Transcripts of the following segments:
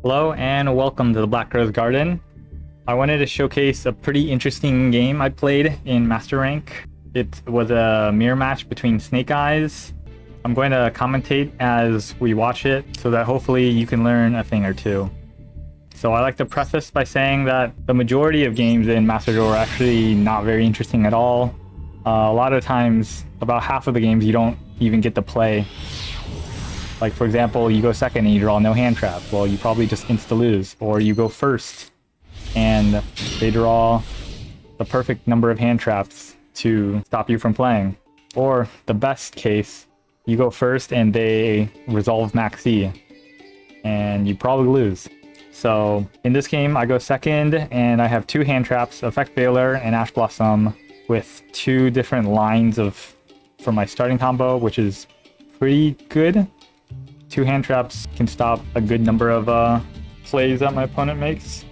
Hello and welcome to the Black Rose Garden. I wanted to showcase a pretty interesting game I played in Master Rank. It was a mirror match between Snake Eyes. I'm going to commentate as we watch it so that hopefully you can learn a thing or two. So I like to preface by saying that the majority of games in Master Duel are actually not very interesting at all. A lot of times, about half of the games you don't even get to play. Like, for example, you go second and you draw no hand trap. Well, you probably just insta-lose. Or you go first and they draw the perfect number of hand traps to stop you from playing. Or, the best case, you go first and they resolve max C and you probably lose. So, in this game, I go second and I have two hand traps, Effect Veiler and Ash Blossom, with two different lines for my starting combo, which is pretty good. Two hand traps can stop a good number of plays that my opponent makes.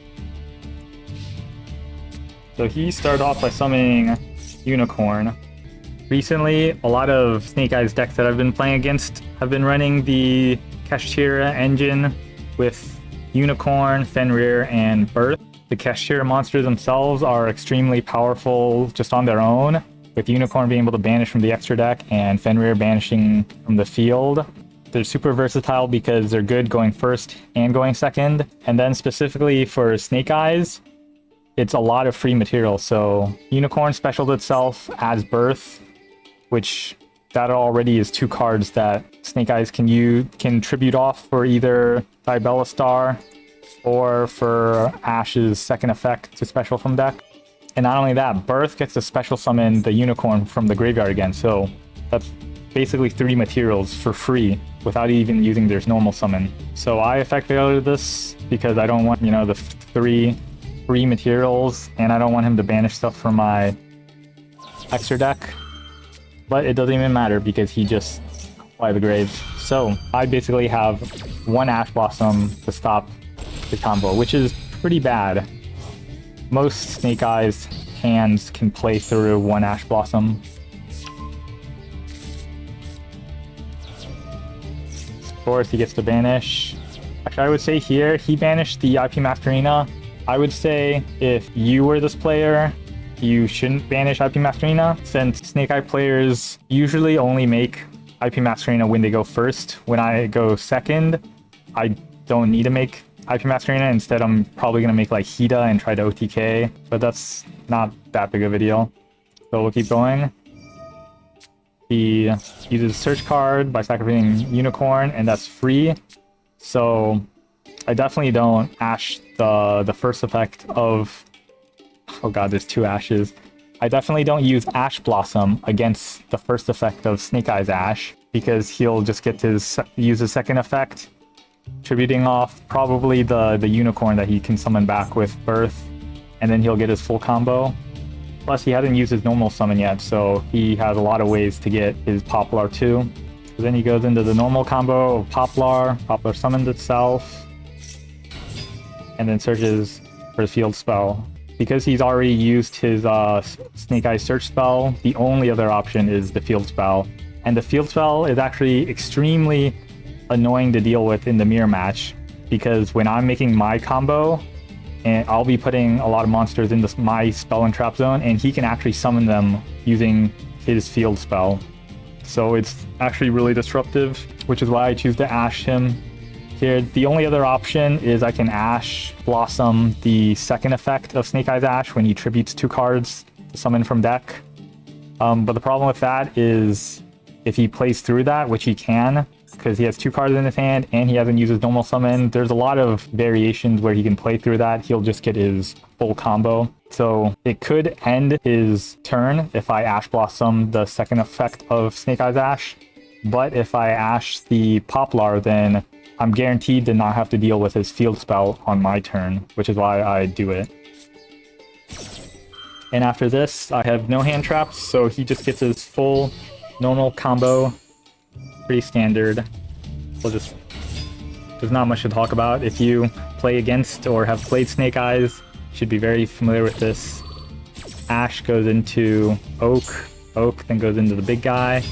So he started off by summoning Unicorn. Recently, a lot of Snake Eyes decks that I've been playing against have been running the Kashtira engine with Unicorn, Fenrir, and Birth. The Kashtira monsters themselves are extremely powerful just on their own, with Unicorn being able to banish from the extra deck and Fenrir banishing from the field. They're super versatile because they're good going first and going second. And then specifically for Snake Eyes, it's a lot of free material. So Unicorn specialed itself as Birth, which that already is two cards that Snake Eyes can tribute off for either Diabella Star or for Ash's second effect to special from deck. And not only that, Birth gets to special summon the Unicorn from the graveyard again. So that's basically three materials for free without even using their normal summon. So I Effect Veiler this because I don't want, the three free materials, and I don't want him to banish stuff from my extra deck. But it doesn't even matter because he just apply the graves. So I basically have one Ash Blossom to stop the combo, which is pretty bad. Most Snake Eyes hands can play through one Ash Blossom. Of course, he gets to banish. Actually, I would say here, he banished the IP Masquerina. I would say if you were this player, you shouldn't banish IP Masquerina, since Snake Eye players usually only make IP Masquerina when they go first. When I go second, I don't need to make IP Masquerina. Instead, I'm probably going to make like Hida and try to OTK, but that's not that big of a deal. So we'll keep going. He uses search card by sacrificing Unicorn, and that's free. So I definitely don't Ash the first effect of... Oh god, there's two Ashes. I definitely don't use Ash Blossom against the first effect of Snake Eyes Ash, because he'll just get to use his second effect, tributing off probably the Unicorn that he can summon back with Birth, and then he'll get his full combo. Plus, he hasn't used his normal summon yet, so he has a lot of ways to get his Poplar too. So then he goes into the normal combo of Poplar. Poplar summons itself, and then searches for his field spell. Because he's already used his Snake Eyes search spell, the only other option is the field spell. And the field spell is actually extremely annoying to deal with in the mirror match, because when I'm making my combo, and I'll be putting a lot of monsters in my spell and trap zone, and he can actually summon them using his field spell. So it's actually really disruptive, which is why I choose to Ash him here. The only other option is I can Ash Blossom the second effect of Snake Eyes Ash when he tributes two cards to summon from deck. But the problem with that is if he plays through that, which he can, because he has two cards in his hand and he hasn't used his normal summon, there's a lot of variations where he can play through that. He'll just get his full combo. So it could end his turn if I Ash Blossom the second effect of Snake Eyes Ash. But if I Ash the Poplar, then I'm guaranteed to not have to deal with his field spell on my turn, which is why I do it. And after this, I have no hand traps, so he just gets his full normal combo. Pretty standard. There's not much to talk about. If you play against or have played Snake Eyes, you should be very familiar with this. Ash goes into Oak, then goes into the big guy.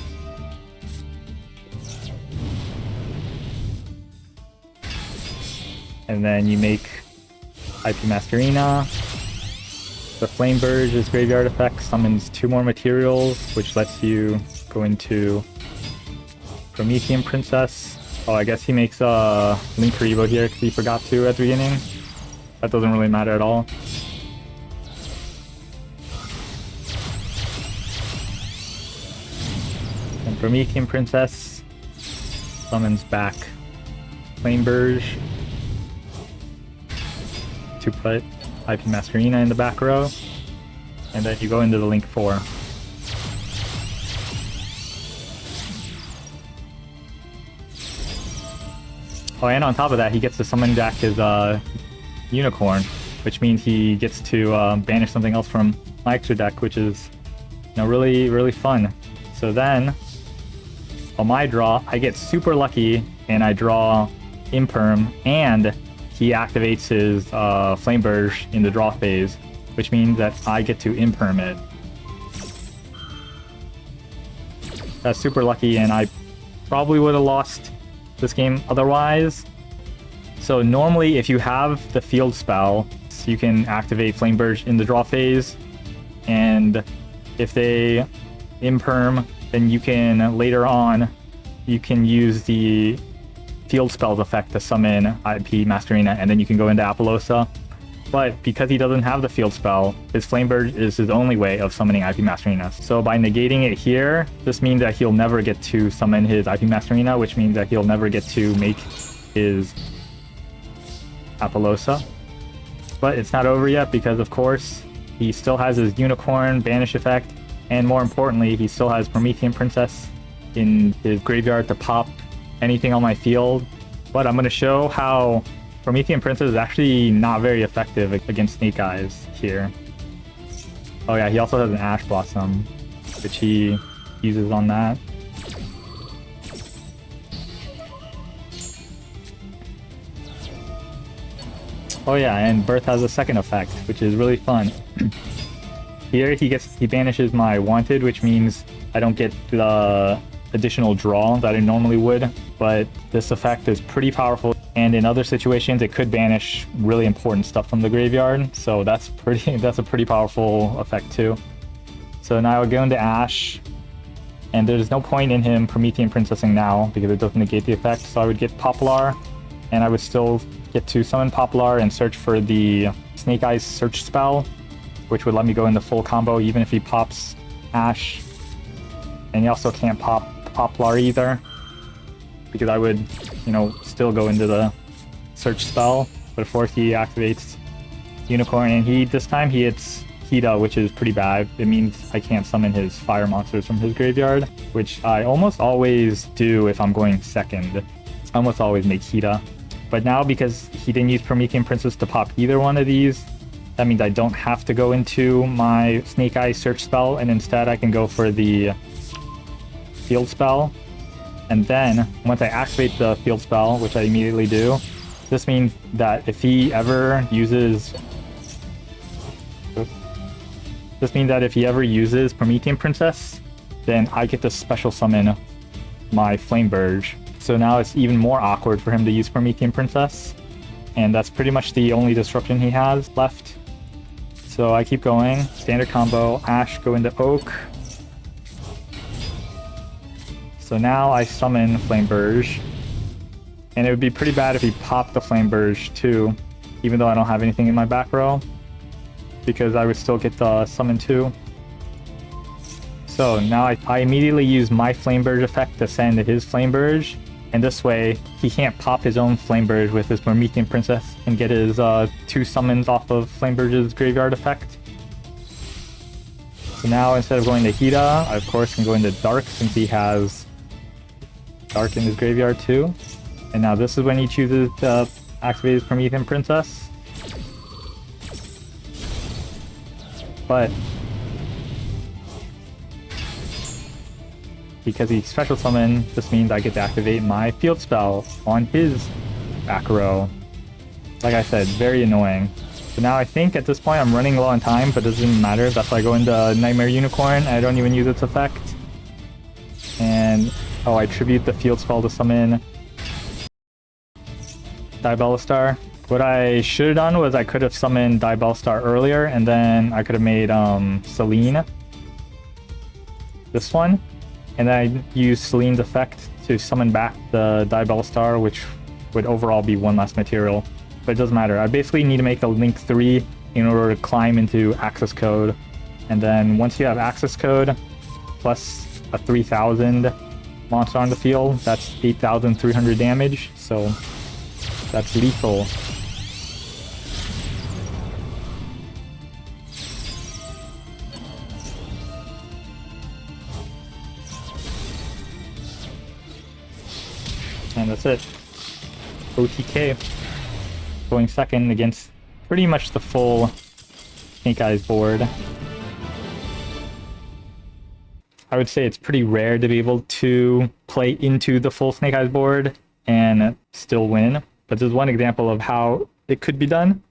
And then you make IP Masquerina. The Flame Burge's graveyard effect summons 2 more materials, which lets you go into Promethean Princess. Oh, I guess he makes a Link Karibo here because he forgot to at the beginning. That doesn't really matter at all. And Promethean Princess summons back Flame Burge to put IP Masquerina in the back row, and then you go into the Link 4. Oh, and on top of that, he gets to summon back his Unicorn, which means he gets to banish something else from my extra deck, which is, you know, really, really fun. So then, on my draw, I get super lucky, and I draw Imperm, and he activates his Flame Burge in the draw phase, which means that I get to Imperm it. That's super lucky, and I probably would have lost this game otherwise. So normally, if you have the field spell, you can activate Flame Burge in the draw phase, and if they Imperm, then you can later on, you can use the field spells effect to summon IP Masquerina, and then you can go into Apollousa. But because he doesn't have the field spell, his Flame Burge is his only way of summoning IP Masquerina. So by negating it here, this means that he'll never get to summon his IP Masquerina, which means that he'll never get to make his Apollousa. But it's not over yet because, of course, he still has his Unicorn Banish effect, and more importantly, he still has Promethean Princess in his graveyard to pop anything on my field. But I'm going to show how Promethean Princess is actually not very effective against Snake Eyes here. Oh yeah, he also has an Ash Blossom, which he uses on that. Oh yeah, and Birth has a second effect, which is really fun. Here he banishes my Wanted, which means I don't get the additional draw that I normally would, but this effect is pretty powerful, and in other situations it could banish really important stuff from the graveyard, so that's a pretty powerful effect too. So now I would go into Ash, and there's no point in him Promethean Princessing now because it doesn't negate the effect, so I would get Poplar, and I would still get to summon Poplar and search for the Snake Eyes search spell, which would let me go into full combo even if he pops Ash. And he also can't pop Poplar either, because I would, you know, still go into the search spell. But of course he activates Unicorn, and this time he hits Hida, which is pretty bad. It means I can't summon his fire monsters from his graveyard, which I almost always do if I'm going second. I almost always make Hida. But now, because he didn't use Promethean Princess to pop either one of these, that means I don't have to go into my Snake Eyes search spell, and instead I can go for the field spell. And then once I activate the field spell, which I immediately do, this means that if he ever uses Promethean Princess, then I get to special summon my Flame Burge. So now it's even more awkward for him to use Promethean Princess, and that's pretty much the only disruption he has left. So I keep going, standard combo, Ash go into Oak. So now I summon Flame Burge, and it would be pretty bad if he popped the Flame Burge too, even though I don't have anything in my back row, because I would still get the summon too. So now I immediately use my Flame Burge effect to send his Flame Burge, and this way he can't pop his own Flame Burge with his Promethean Princess and get his 2 summons off of Flame Burge's graveyard effect. So now instead of going to Hida, I of course can go into Dark, since he has Dark in his graveyard too. And now this is when he chooses to activate his Promethean Princess. But because he special summoned, this means I get to activate my field spell on his back row. Like I said, very annoying. So now I think at this point I'm running low on time, but it doesn't matter. That's why I go into Nightmare Unicorn. I don't even use its effect. And I tribute the field spell to summon Diabolistar. What I should have done was I could have summoned Diabellstar earlier, and then I could have made Celine this one, and then I used Celine's effect to summon back the Diabellstar, which would overall be one less material. But it doesn't matter. I basically need to make a Link 3 in order to climb into access code, and then once you have access code plus a 3000 monster on the field, that's 8,300 damage, so that's lethal. And that's it. OTK. Going second against pretty much the full Snake Eyes board. I would say it's pretty rare to be able to play into the full Snake Eyes board and still win. But this is one example of how it could be done.